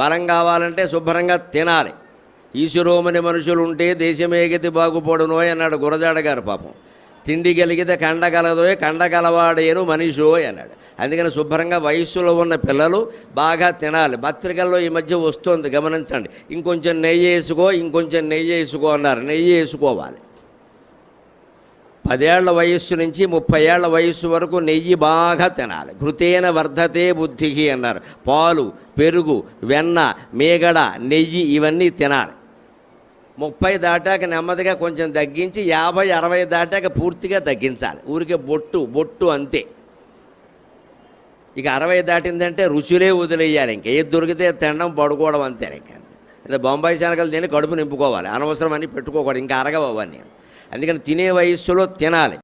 బలం కావాలంటే శుభ్రంగా తినాలి. ఈశ్వరోమని మనుషులు ఉంటే దేశమేగతి బాగుపడునోయ్ అన్నాడు గురజాడ గారు. పాపం తిండి కలిగితే కండగలదోయ్ కండగలవాడేను మనిషోయ్ అన్నాడు. అందుకని శుభ్రంగా వయస్సులో ఉన్న పిల్లలు బాగా తినాలి. పత్రికల్లో ఈ మధ్య వస్తుంది, గమనించండి. ఇంకొంచెం నెయ్యి వేసుకో, ఇంకొంచెం నెయ్యి వేసుకో అన్నారు. నెయ్యి వేసుకోవాలి. 10 ఏళ్ల వయస్సు నుంచి 30 ఏళ్ల వయస్సు వరకు నెయ్యి బాగా తినాలి. ఘృతేన వర్ధతే బుద్ధికి అన్నారు. పాలు, పెరుగు, వెన్న, మీగడ, నెయ్యి ఇవన్నీ తినాలి. 30 దాటాక నెమ్మదిగా కొంచెం తగ్గించి 50, 60 దాటాక పూర్తిగా తగ్గించాలి. ఊరికే బొట్టు అంతే. ఇక 60 దాటిందంటే రుచులే వదిలేయాలి. ఇంకా ఏది దొరికితే తినడం, పడుకోవడం అంతే. ఇంకా బొంబాయి శనగలు తిని కడుపు నింపుకోవాలి. అనవసరం అని పెట్టుకోకూడదు, ఇంకా అరగవు అవన్నీ. అందుకని తినే వయస్సులో తినాలి.